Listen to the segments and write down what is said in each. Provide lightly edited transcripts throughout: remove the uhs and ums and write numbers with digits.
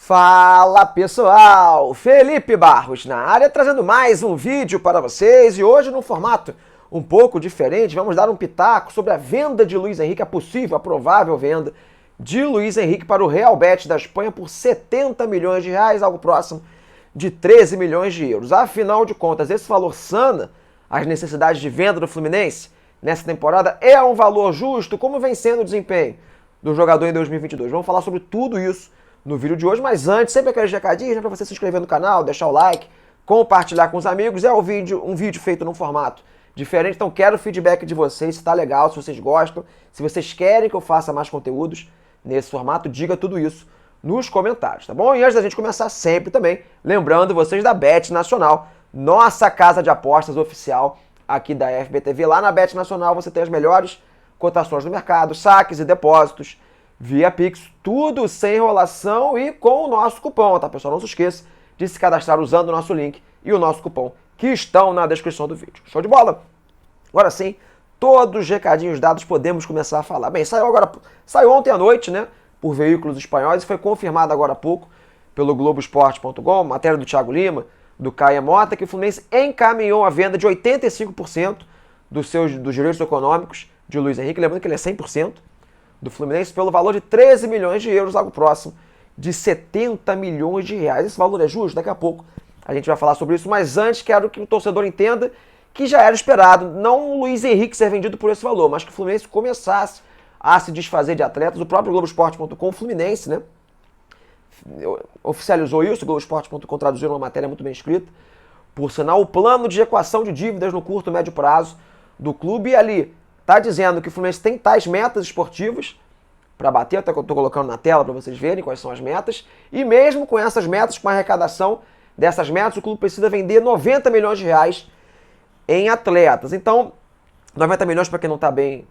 Fala pessoal, Felipe Barros na área trazendo mais um vídeo para vocês e hoje num formato um pouco diferente, vamos dar um pitaco sobre a venda de Luiz Henrique, a possível, a provável venda de Luiz Henrique para o Real Betis da Espanha por 70 milhões de reais, algo próximo de 13 milhões de euros. Afinal de contas, esse valor sana as necessidades de venda do Fluminense nessa temporada? É um valor justo? Como vem sendo o desempenho do jogador em 2022? Vamos falar sobre tudo isso no vídeo de hoje, mas antes, sempre aqueles recadinhos, né, para você se inscrever no canal, deixar o like, compartilhar com os amigos. É um vídeo feito num formato diferente, então quero o feedback de vocês, se tá legal, se vocês gostam, se vocês querem que eu faça mais conteúdos nesse formato, diga tudo isso nos comentários, tá bom? E antes da gente começar, sempre também, lembrando vocês da Bet Nacional, nossa casa de apostas oficial aqui da FBTV. Lá na Bet Nacional você tem as melhores cotações do mercado, saques e depósitos, via Pix, tudo sem enrolação e com o nosso cupom, tá, pessoal? Não se esqueça de se cadastrar usando o nosso link e o nosso cupom, que estão na descrição do vídeo. Show de bola? Agora sim, todos os recadinhos dados, podemos começar a falar. Bem, saiu ontem à noite, né, por veículos espanhóis e foi confirmado agora há pouco pelo Globoesporte.com, matéria do Thiago Lima, do Caia Mota, que o Fluminense encaminhou a venda de 85% dos direitos econômicos de Luiz Henrique, lembrando que ele é 100%, do Fluminense pelo valor de 13 milhões de euros, algo próximo de 70 milhões de reais. Esse valor é justo? Daqui a pouco a gente vai falar sobre isso, mas antes quero que o torcedor entenda que já era esperado, não o Luiz Henrique ser vendido por esse valor, mas que o Fluminense começasse a se desfazer de atletas. O próprio Globoesporte.com, o Fluminense, né, oficializou isso, o Globoesporte.com traduziu uma matéria muito bem escrita. Por sinal, o plano de equação de dívidas no curto e médio prazo do clube, e ali está dizendo que o Fluminense tem tais metas esportivas para bater, até que eu estou colocando na tela para vocês verem quais são as metas, e mesmo com essas metas, com a arrecadação dessas metas, o clube precisa vender 90 milhões de reais em atletas. Então, 90 milhões, para quem não está bem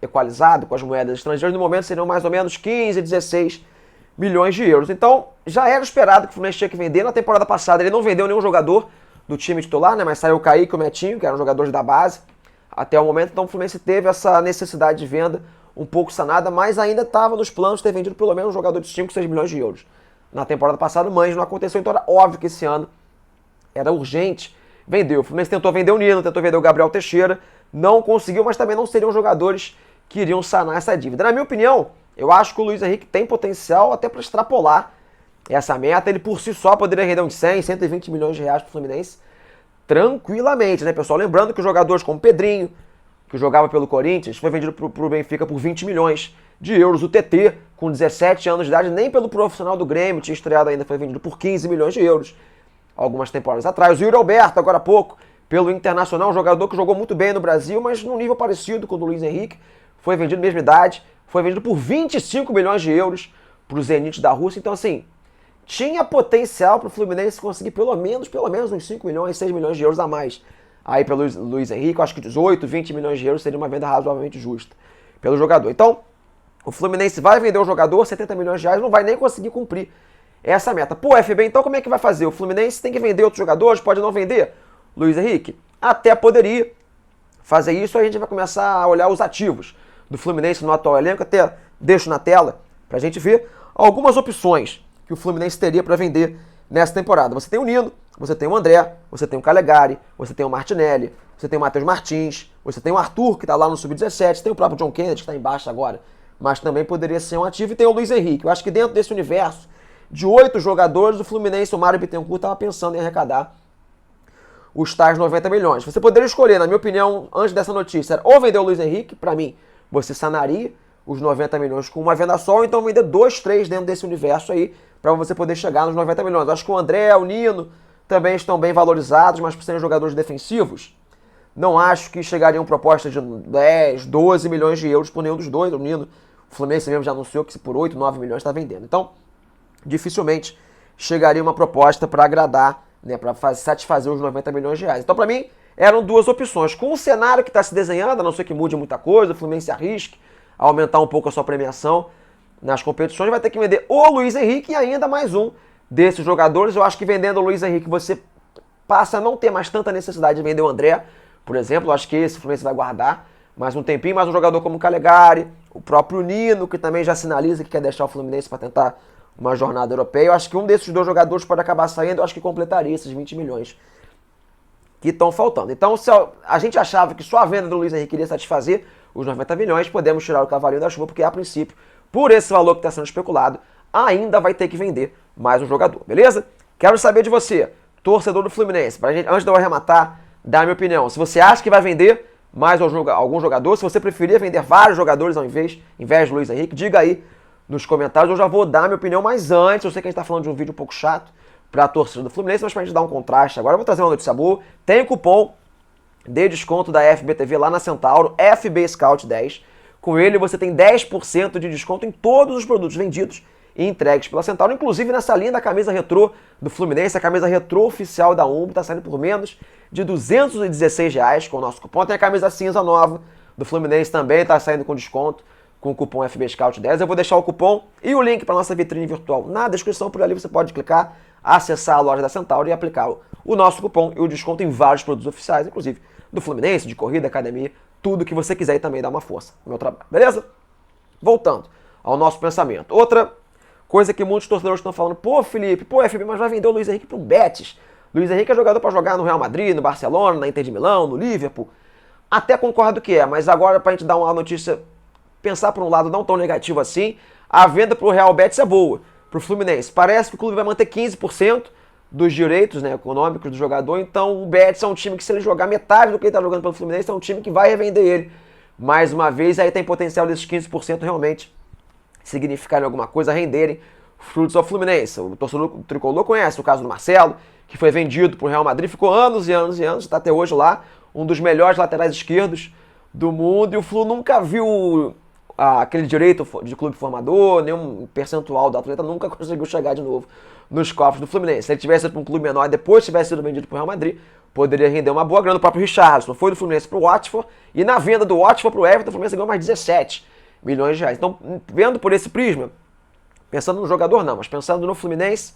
equalizado com as moedas estrangeiras, no momento seriam mais ou menos 15, 16 milhões de euros. Então, já era esperado que o Fluminense tinha que vender. Na temporada passada ele não vendeu nenhum jogador do time titular, né, mas saiu o Kaique e o Metinho, que eram jogadores da base, até o momento. Então o Fluminense teve essa necessidade de venda um pouco sanada, mas ainda estava nos planos de ter vendido pelo menos um jogador de 5, 6 milhões de euros na temporada passada, mas não aconteceu. Então era óbvio que esse ano era urgente vender. O Fluminense tentou vender o Nino, tentou vender o Gabriel Teixeira, não conseguiu, mas também não seriam jogadores que iriam sanar essa dívida. Na minha opinião, eu acho que o Luiz Henrique tem potencial até para extrapolar essa meta. Ele por si só poderia render uns 100, 120 milhões de reais para o Fluminense tranquilamente, né, pessoal? Lembrando que os jogadores como Pedrinho, que jogava pelo Corinthians, foi vendido para o Benfica por 20 milhões de euros. O TT, com 17 anos de idade, nem pelo profissional do Grêmio, tinha estreado ainda, foi vendido por 15 milhões de euros algumas temporadas atrás. O Yuri Alberto, agora há pouco, pelo Internacional, um jogador que jogou muito bem no Brasil, mas num nível parecido com o do Luiz Henrique, foi vendido, mesma idade, foi vendido por 25 milhões de euros para o Zenit da Rússia. Então, assim, tinha potencial para o Fluminense conseguir pelo menos uns 5 milhões, 6 milhões de euros a mais. Aí pelo Luiz Henrique, eu acho que 18, 20 milhões de euros seria uma venda razoavelmente justa pelo jogador. Então, o Fluminense vai vender o jogador, 70 milhões de reais, não vai nem conseguir cumprir essa meta. Pô, FB, então como é que vai fazer? O Fluminense tem que vender outros jogadores, pode não vender Luiz Henrique? Até poderia fazer isso, a gente vai começar a olhar os ativos do Fluminense no atual elenco. Até deixo na tela pra gente ver algumas opções que o Fluminense teria para vender nessa temporada. Você tem o Nino, você tem o André, você tem o Calegari, você tem o Martinelli, você tem o Matheus Martins, você tem o Arthur, que está lá no Sub-17, tem o próprio John Kennedy, que está embaixo agora, mas também poderia ser um ativo, e tem o Luiz Henrique. Eu acho que dentro desse universo de 8 jogadores, o Fluminense, o Mário Bittencourt, estava pensando em arrecadar os tais 90 milhões. Você poderia escolher, na minha opinião, antes dessa notícia, ou vender o Luiz Henrique, para mim, você sanaria os 90 milhões com uma venda só, ou então vender 2, 3 dentro desse universo aí, para você poder chegar nos 90 milhões. Acho que o André, o Nino também estão bem valorizados, mas por serem jogadores defensivos, não acho que chegariam propostas de 10, 12 milhões de euros por nenhum dos dois. O Nino, o Fluminense mesmo já anunciou que por 8, 9 milhões está vendendo. Então, dificilmente chegaria uma proposta para agradar, né, para satisfazer os 90 milhões de reais. Então, para mim, eram duas opções. Com o cenário que está se desenhando, a não ser que mude muita coisa, o Fluminense arrisque a aumentar um pouco a sua premiação nas competições, vai ter que vender o Luiz Henrique e ainda mais um desses jogadores. Eu acho que vendendo o Luiz Henrique você passa a não ter mais tanta necessidade de vender o André, por exemplo. Eu acho que esse Fluminense vai guardar mais um tempinho, mais um jogador como o Calegari, o próprio Nino, que também já sinaliza que quer deixar o Fluminense para tentar uma jornada europeia. Eu acho que um desses dois jogadores pode acabar saindo, eu acho que completaria esses 20 milhões que estão faltando. Então, se a gente achava que só a venda do Luiz Henrique iria satisfazer os 90 milhões, podemos tirar o cavalinho da chuva, porque a princípio, por esse valor que está sendo especulado, ainda vai ter que vender mais um jogador, beleza? Quero saber de você, torcedor do Fluminense, pra gente, antes de eu arrematar, dar a minha opinião. Se você acha que vai vender mais algum jogador, se você preferia vender vários jogadores ao invés do Luiz Henrique, diga aí nos comentários. Eu já vou dar a minha opinião, mas antes, eu sei que a gente está falando de um vídeo um pouco chato para a torcida do Fluminense, mas para a gente dar um contraste agora, eu vou trazer uma notícia boa. Tem cupom de desconto da FBTV lá na Centauro, FB Scout 10. Com ele você tem 10% de desconto em todos os produtos vendidos e entregues pela Centauro, inclusive nessa linda camisa retrô do Fluminense, a camisa retrô oficial da Umbro, está saindo por menos de R$216 com o nosso cupom. Tem a camisa cinza nova do Fluminense também, está saindo com desconto com o cupom FB Scout 10. Eu vou deixar o cupom e o link para nossa vitrine virtual na descrição, por ali você pode clicar, acessar a loja da Centauro e aplicar o nosso cupom e o desconto em vários produtos oficiais, inclusive do Fluminense, de corrida, academia, tudo que você quiser e também dá uma força no meu trabalho, beleza? Voltando ao nosso pensamento. Outra coisa que muitos torcedores estão falando, pô Felipe, pô FB, mas vai vender o Luiz Henrique pro Betis. Luiz Henrique é jogador para jogar no Real Madrid, no Barcelona, na Inter de Milão, no Liverpool. Até concordo que é, mas agora pra gente dar uma notícia, pensar por um lado não tão negativo assim, a venda pro Real Betis é boa. Pro Fluminense, parece que o clube vai manter 15% dos direitos, né, econômicos do jogador, então o Betis é um time que, se ele jogar metade do que ele está jogando pelo Fluminense, é um time que vai revender ele. Mais uma vez, aí tem potencial desses 15% realmente significarem alguma coisa, renderem frutos ao Fluminense. O torcedor tricolor conhece o caso do Marcelo, que foi vendido para o Real Madrid, ficou anos e anos e anos, está até hoje lá, um dos melhores laterais esquerdos do mundo, e o Flu nunca viu aquele direito de clube formador, nenhum percentual do atleta, nunca conseguiu chegar de novo nos cofres do Fluminense. Se ele tivesse ido para um clube menor e depois tivesse sido vendido para o Real Madrid, poderia render uma boa grana. O próprio Richarlison foi do Fluminense para o Watford, e na venda do Watford para o Everton, o Fluminense ganhou mais 17 milhões de reais. Então, vendo por esse prisma, pensando no jogador não, mas pensando no Fluminense,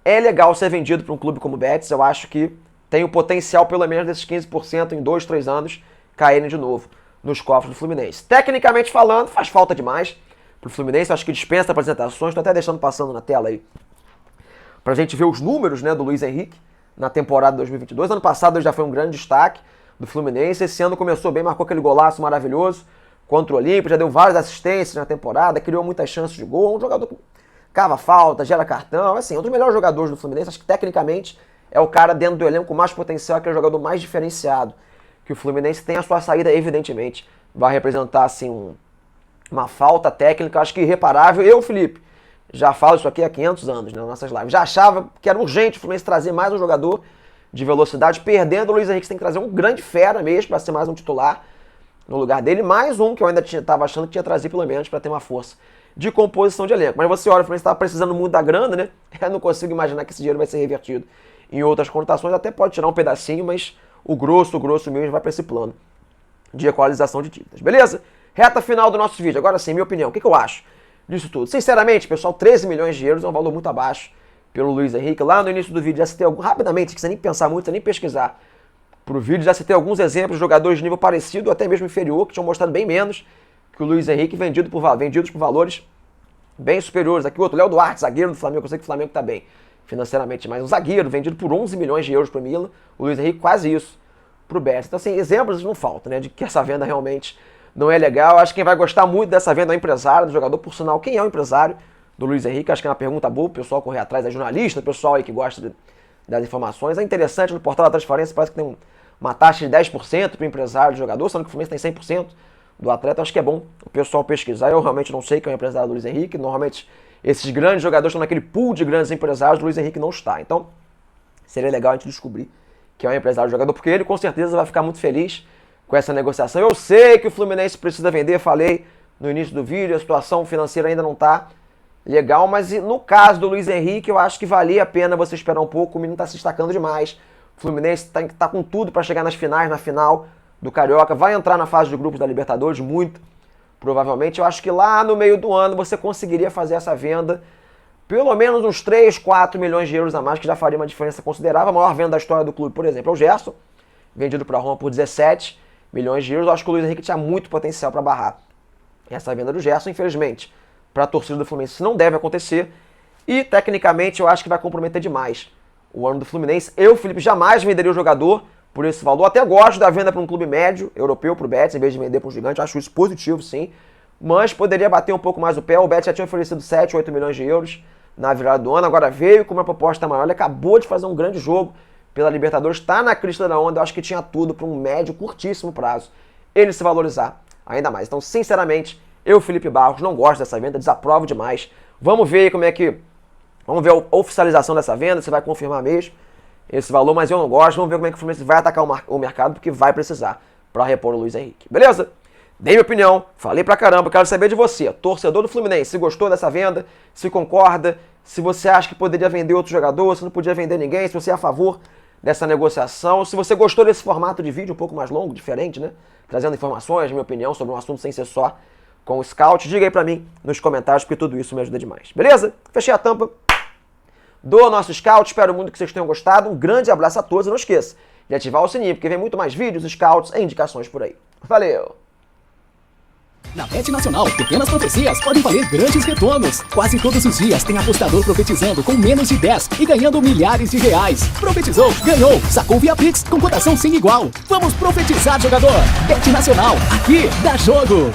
é legal ser vendido para um clube como o Betis. Eu acho que tem o potencial, pelo menos, desses 15% em 2, 3 anos caírem de novo nos cofres do Fluminense. Tecnicamente falando, faz falta demais pro Fluminense. Eu acho que dispensa apresentações. Estou até deixando passando na tela aí pra gente ver os números, né, do Luiz Henrique na temporada 2022. Ano passado ele já foi um grande destaque do Fluminense. Esse ano começou bem, marcou aquele golaço maravilhoso contra o Olímpia, já deu várias assistências na temporada, criou muitas chances de gol. Um jogador que cava falta, gera cartão, assim, um dos melhores jogadores do Fluminense. Acho que tecnicamente é o cara dentro do elenco com mais potencial, aquele jogador mais diferenciado que o Fluminense tem. A sua saída, evidentemente, vai representar assim uma falta técnica, acho que irreparável. Eu, Felipe, já falo isso aqui há 500 anos, né, nas nossas lives. Já achava que era urgente o Fluminense trazer mais um jogador de velocidade. Perdendo o Luiz Henrique, você tem que trazer um grande fera mesmo para ser mais um titular no lugar dele. Mais um que eu ainda estava achando que tinha trazido pelo menos para ter uma força de composição de elenco. Mas você olha, o Fluminense estava precisando muito da grana, né? Eu não consigo imaginar que esse dinheiro vai ser revertido em outras conotações. Até pode tirar um pedacinho, mas o grosso mesmo vai para esse plano de equalização de dívidas. Beleza? Reta final do nosso vídeo. Agora sim, minha opinião. O que eu acho disso tudo? Sinceramente, pessoal, 13 milhões de euros é um valor muito abaixo pelo Luiz Henrique. Lá no início do vídeo já citei rapidamente, não precisa nem pensar muito, não precisa nem pesquisar pro vídeo, já citei alguns exemplos de jogadores de nível parecido, até mesmo inferior, que tinham mostrado bem menos que o Luiz Henrique, vendidos por valores bem superiores. Aqui o outro, Léo Duarte, zagueiro do Flamengo. Eu sei que o Flamengo está bem financeiramente, mas um zagueiro vendido por 11 milhões de euros para o Milan. O Luiz Henrique quase isso para o Betis. Então, assim, exemplos não faltam, né, de que essa venda realmente não é legal. Acho que quem vai gostar muito dessa venda é o empresário do jogador. Por sinal, quem é o empresário do Luiz Henrique? Acho que é uma pergunta boa, o pessoal correr atrás, é jornalista, o pessoal aí que gosta das informações. É interessante, no portal da transferência parece que tem uma taxa de 10% para o empresário do jogador, sendo que o Fluminense tem 100% do atleta. Acho que é bom o pessoal pesquisar. Eu realmente não sei quem é o empresário do Luiz Henrique. Normalmente esses grandes jogadores estão naquele pool de grandes empresários, o Luiz Henrique não está. Então seria legal a gente descobrir quem é o empresário do jogador, porque ele com certeza vai ficar muito feliz com essa negociação. Eu sei que o Fluminense precisa vender, falei no início do vídeo, a situação financeira ainda não está legal, mas no caso do Luiz Henrique eu acho que valia a pena você esperar um pouco. O menino está se destacando demais. O Fluminense está com tudo para chegar nas finais, na final do Carioca, vai entrar na fase de grupos da Libertadores, muito provavelmente. Eu acho que lá no meio do ano você conseguiria fazer essa venda, pelo menos uns 3, 4 milhões de euros a mais, que já faria uma diferença considerável. A maior venda da história do clube, por exemplo, é o Gerson, vendido para a Roma por 17 milhões de euros. Eu acho que o Luiz Henrique tinha muito potencial para barrar essa venda do Gerson. Infelizmente, para a torcida do Fluminense isso não deve acontecer. E, tecnicamente, eu acho que vai comprometer demais o ano do Fluminense. Eu, Felipe, jamais venderia o jogador por esse valor. Até gosto da venda para um clube médio, europeu, para o Betis, em vez de vender para um gigante. Acho isso positivo, sim. Mas poderia bater um pouco mais o pé. O Betis já tinha oferecido 7, 8 milhões de euros na virada do ano. Agora veio com uma proposta maior. Ele acabou de fazer um grande jogo pela Libertadores. Está na crista da onda. Eu acho que tinha tudo para um médio, curtíssimo prazo ele se valorizar ainda mais. Então, sinceramente, eu, Felipe Barros, não gosto dessa venda. Desaprovo demais. Vamos ver como é que... Vamos ver a oficialização dessa venda, se vai confirmar mesmo esse valor, mas eu não gosto. Vamos ver como é que o Fluminense vai atacar o mercado, porque vai precisar para repor o Luiz Henrique. Beleza? Dei minha opinião, falei pra caramba, quero saber de você, torcedor do Fluminense, se gostou dessa venda, se concorda, se você acha que poderia vender outro jogador, se não podia vender ninguém, se você é a favor dessa negociação, se você gostou desse formato de vídeo um pouco mais longo, diferente, né? Trazendo informações, minha opinião sobre um assunto sem ser só com o scout, diga aí pra mim nos comentários, porque tudo isso me ajuda demais. Beleza? Fechei a tampa do nosso scout, espero muito que vocês tenham gostado, um grande abraço a todos e não esqueça de ativar o sininho, porque vem muito mais vídeos, scouts e indicações por aí. Valeu! Na Bet Nacional, pequenas profecias podem valer grandes retornos. Quase todos os dias tem apostador profetizando com menos de 10 e ganhando milhares de reais. Profetizou, ganhou, sacou via Pix com cotação sem igual. Vamos profetizar, jogador! Bet Nacional, aqui dá jogo!